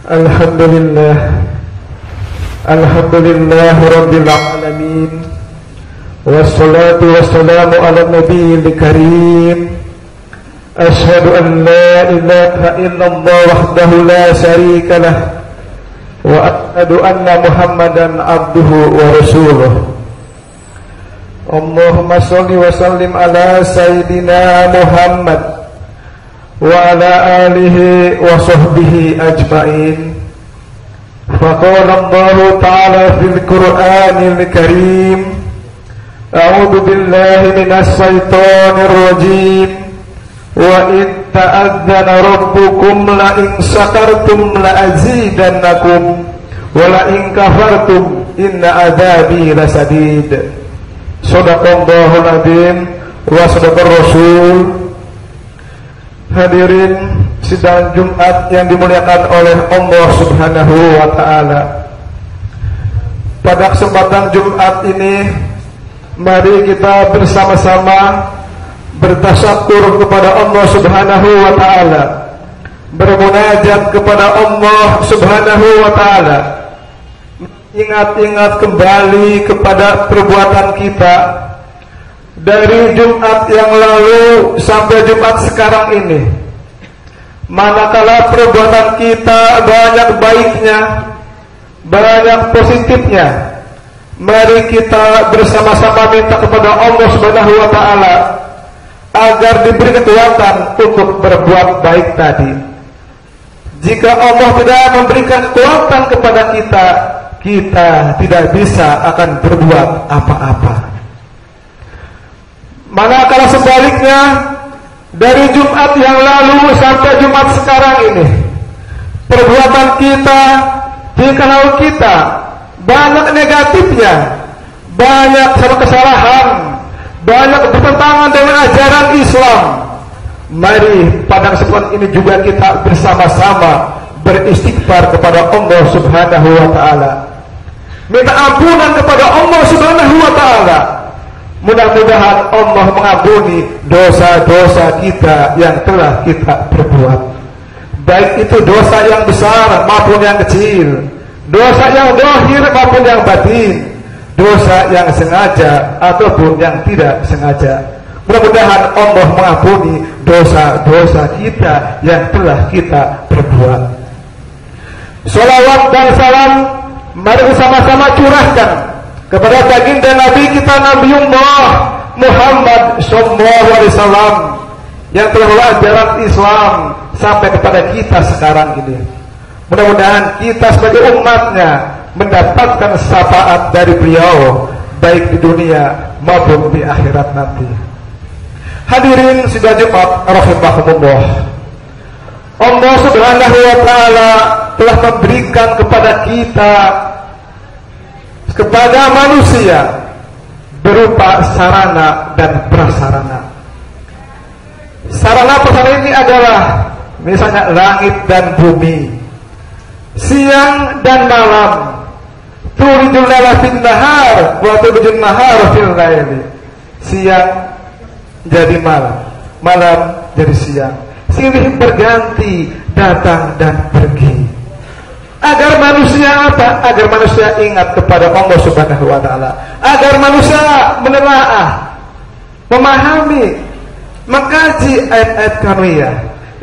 Alhamdulillah Rabbil Alamin. Wassalatu wassalamu ala nabiyil karim. Ashhadu an la ilaha illallah wahdahu la syarika lah, wa ashhadu anna Muhammadan abduhu wa rasuluh. Allahumma sholli wa sallim ala Sayyidina Muhammad wa ala alihi wa sahbihi ajma'in. Faqala Allahu ta'ala fil Qur'anil Karim, a'udzu billahi minasy syaithanir rajim. Wa id ta'adzana rabbukum la in syakartum la azidannakum wa la in kafartum inna adzabi lasadid. Shadaqallahul adzim wa sadaqar rasul. Hadirin sidang Jumat yang dimuliakan oleh Allah Subhanahu wa taala. Pada kesempatan Jumat ini, mari kita bersama-sama bertasyakur kepada Allah Subhanahu wa taala, bermunajat kepada Allah Subhanahu wa taala, ingat-ingat kembali kepada perbuatan kita dari Jumat yang lalu sampai Jumat sekarang ini. Manakala perbuatan kita banyak baiknya, banyak positifnya, mari kita bersama-sama minta kepada Allah Subhanahu wa taala agar diberi kekuatan untuk berbuat baik tadi. Jika Allah tidak memberikan kekuatan kepada kita, kita tidak bisa akan berbuat apa-apa. Manakala sebaliknya, dari Jumat yang lalu sampai Jumat sekarang ini, perbuatan kita, jikalau kita banyak negatifnya, banyak kesalahan, banyak bertentangan dengan ajaran Islam, mari pada kesempatan ini juga kita bersama-sama beristighfar kepada Allah Subhanahu wa taala, minta ampunan kepada Allah Subhanahu wa taala. Mudah-mudahan Allah mengampuni dosa-dosa kita yang telah kita perbuat, baik itu dosa yang besar maupun yang kecil, dosa yang zahir maupun yang batin, dosa yang sengaja ataupun yang tidak sengaja. Mudah-mudahan Allah mengampuni dosa-dosa kita yang telah kita perbuat. Sholawat dan salam mari bersama-sama curahkan kepada baginda Nabi kita Nabiullah Muhammad sallallahu alaihi wasallam yang telah membawa ajaran Islam sampai kepada kita sekarang ini. Mudah-mudahan kita sebagai umatnya mendapatkan syafaat dari beliau baik di dunia maupun di akhirat nanti. Hadirin sidang Jumat rahimakumullah. Allah Subhanahu wa taala telah memberikan kepada kita, kepada manusia, berupa sarana dan prasarana. Sarana prasarana ini adalah misalnya langit dan bumi, siang dan malam, tulijul laila fil nahar wa tulijul nahara fil laili. Siang jadi malam, malam jadi siang, silih berganti, datang dan pergi. Agar manusia apa? Agar manusia ingat kepada Allah Subhanahu wa taala, agar manusia menelaah, memahami, mengkaji ayat-ayat karunia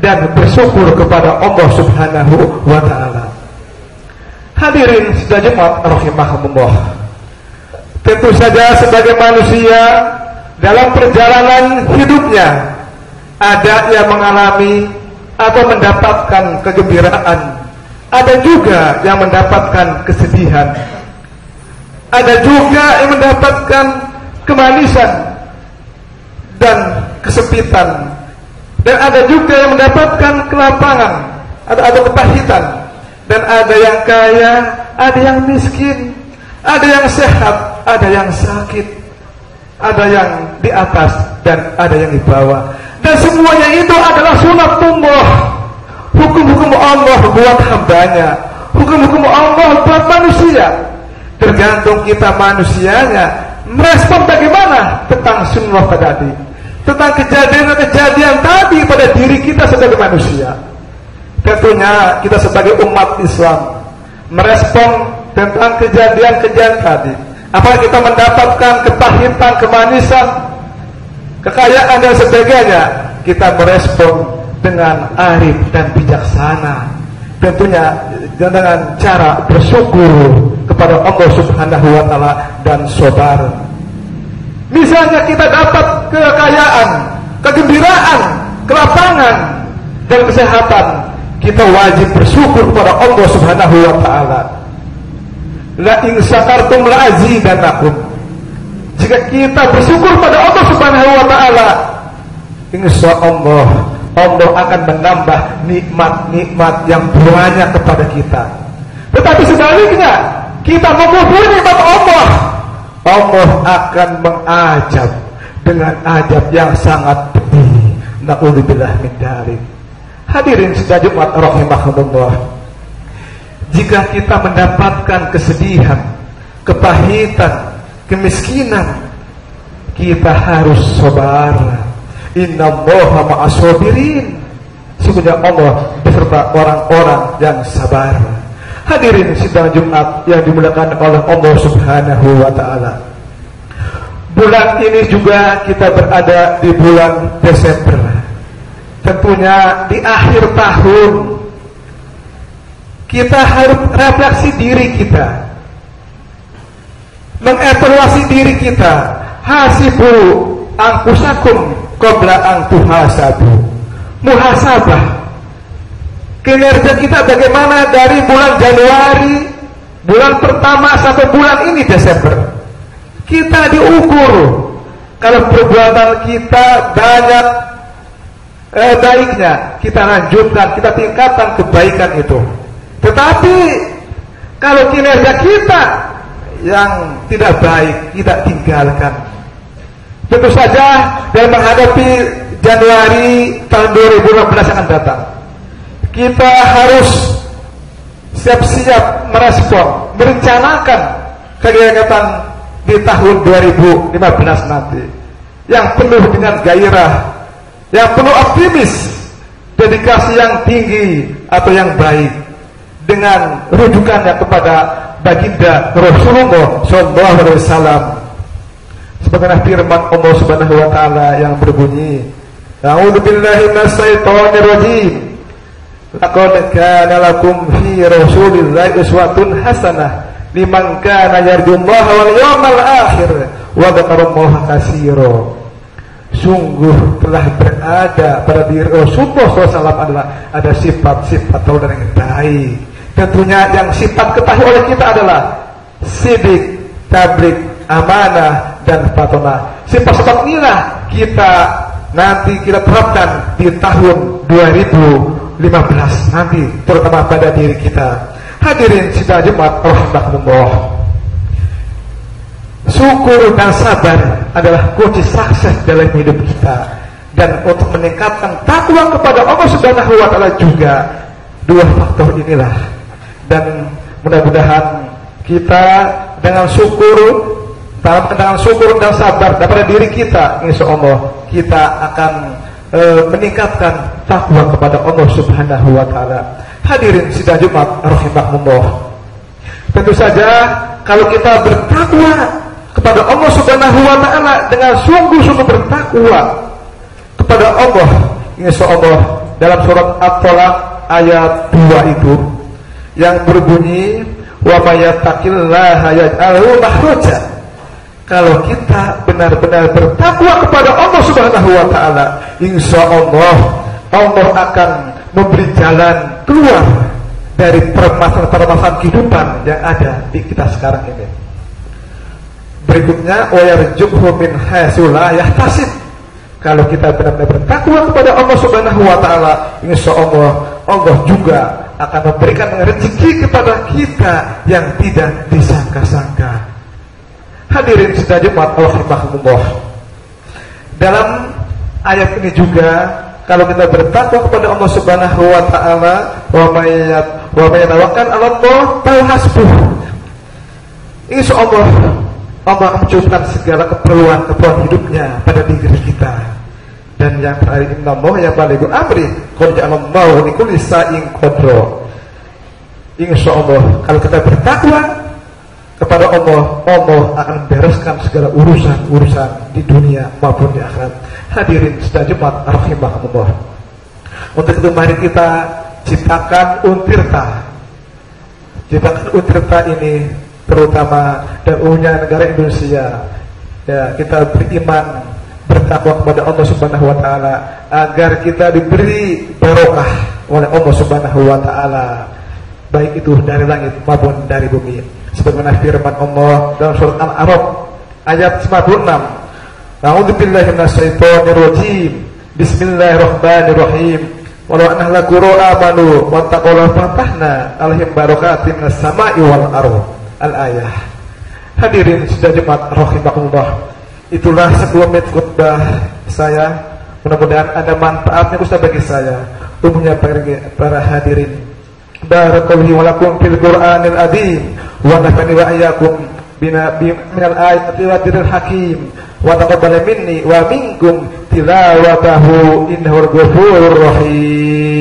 dan bersyukur kepada Allah Subhanahu wa taala. Hadirin sidang Jumat rahimakumullah. Tentu saja sebagai manusia dalam perjalanan hidupnya ada yang mengalami atau mendapatkan kegembiraan, ada juga yang mendapatkan kesedihan, ada juga yang mendapatkan kemanisan dan kesepitan, dan ada juga yang mendapatkan kelapangan atau kepahitan, dan ada yang kaya, ada yang miskin, ada yang sehat, ada yang sakit, ada yang di atas dan ada yang di bawah. Dan semuanya itu adalah sunatullah, hukum-hukum Allah buat hambanya, hukum-hukum Allah buat manusia. Tergantung kita manusianya merespon bagaimana tentang sunnah tadi, tentang kejadian-kejadian tadi pada diri kita sebagai manusia. Tentunya kita sebagai umat Islam merespon tentang kejadian-kejadian tadi. Apakah kita mendapatkan kepahitan, kemanisan, kekayaan dan sebagainya? Kita merespon dengan arif dan bijaksana. Tentunya dengan cara bersyukur kepada Allah Subhanahu wa Ta'ala dan sabar. Misalnya kita dapat kekayaan, kegembiraan, kelapangan dan kesehatan, kita wajib bersyukur kepada Allah Subhanahu wa Ta'ala. La in syakartum la azidannakum. Jika kita bersyukur pada Allah Subhanahu wa Ta'ala, insyaallah Allah akan menambah nikmat-nikmat yang banyak kepada kita. Tetapi sebaliknya, kita mengkufuri nikmat Allah, Allah akan mengajab dengan ajab yang sangat pedih. Na'udzubillah min dzalik. Hadirin sidang Jumat rahimahumullah. Jika kita mendapatkan kesedihan, kepahitan, kemiskinan, kita harus sabar. Innallaha ma'as sabirin. Sesungguhnya Allah beserta orang-orang yang sabar. Hadirin sidang Jumat yang dimuliakan oleh Allah Subhanahu wa Ta'ala. Bulan ini juga kita berada di bulan Desember. Tentunya di akhir tahun kita harus refleksi diri kita, mengevaluasi diri kita. Hasibu angkusakum qabla an tuhasabu. Muhasabah kinerja kita bagaimana dari bulan Januari, bulan pertama sampai bulan ini Desember. Kita diukur. Kalau perbuatan kita banyak baiknya, kita lanjutkan, kita tingkatkan kebaikan itu. Tetapi kalau kinerja kita yang tidak baik, kita tinggalkan. Tentu saja dalam menghadapi Januari tahun 2016 yang akan datang, kita harus siap-siap merespon, merencanakan kegiatan di tahun 2015 nanti yang penuh dengan gairah, yang penuh optimis, dedikasi yang tinggi atau yang baik, dengan rujukannya kepada baginda Rasulullah sallallahu alaihi wasallam. Sebagaimana firman Allah Subhanahu wa Ta'ala yang berbunyi, A'udzubillahi minasyaitonir rajim. Laqad kana lakum fi Rasulillahi uswatun hasanah liman kana yarjullaha wal yawmal akhir wa dzakarallaha katsira. Sungguh telah berada pada diri Rasulullah SAW ada sifat-sifat teladan yang baik. Tentunya yang sifat ketahui oleh kita adalah sidik, tablik, amanah, dan fatona. Sifat-sifat inilah nanti kita terapkan di tahun 2015 nanti, terutama pada diri kita. Hadirin sidang Jumat rahimahumullah. Syukur dan sabar adalah kunci sukses dalam hidup kita. Dan untuk meningkatkan takwa kepada Allah Subhanahu wa Ta'ala juga, dua faktor inilah. Dan mudah-mudahan kita dengan syukur dan sabar daripada diri kita, insya Allah kita akan meningkatkan takwa kepada Allah Subhanahu wa Ta'ala. Hadirin sidang Jumat rahimahumullah. Tentu saja kalau kita bertakwa kepada Allah Subhanahu wa Ta'ala dengan sungguh-sungguh bertakwa kepada Allah, insya Allah dalam surat At-Tolak ayat 2 itu yang berbunyi, wa may yattaqillaha yaj'alhu makhraja. Kalau kita benar-benar bertakwa kepada Allah Subhanahu wa Ta'ala, insya Allah Allah akan memberi jalan keluar dari permasalahan kehidupan yang ada di kita sekarang ini. Berikutnya, wa yarzuqhu min haitsu la yahtasib. Kalau kita benar-benar bertakwa kepada Allah Subhanahu wa Ta'ala, insya Allah Allah juga akan memberikan rezeki kepada kita yang tidak disangka-sangka. Hadirin sidang Jumat rahimahumullah. Dalam ayat ini juga, kalau kita bertakwa kepada Allah Subhanahu wa Ta'ala, wa may yatawakkal 'ala Allah fa hasbuh. Insya Allah Allah akan mencukupkan segala keperluan hidupnya pada diri kita. Dan yang terakhir, innallaha yabalighu amri qad ja'alallahu likulli shay'in qadra. Insyaallah kalau kita bertakwa kepada Allah, Allah akan bereskan segala urusan di dunia maupun di akhirat. Hadirin sedaya Jumat rahimakumullah. Untuk itu mari kita ciptakan Untirta. Ciptakan Untirta ini terutama dan umumnya negara Indonesia. Ya, kita beriman, bertakwa kepada Allah Subhanahu wa taala agar kita diberi barokah oleh Allah Subhanahu wa taala, baik itu dari langit maupun dari bumi. Sebagaimana firman Allah dalam surat Al-A'raf ayat 56. A'udzubillahi minasyaitonir rajim. Bismillahirrahmanirrahim. Walau annal qura amanu wattaqullah fatahna alaihim barakatin minas sama'i wal ardh. Al-ayah. Hadirin sedaya Jumat rahimakumullah. Itulah sebuah menit khutbah saya. Mudah-mudahan ada manfaatnya khusus bagi saya, umumnya bagi para hadirin. Barakallahu wa lakum fil Qur'anil azim wa nafa'ani wa iyyakum minal ayati wa dzikhril hakim wa taqabbal minni wa minkum tilawatahu innahu ghafurur rahim.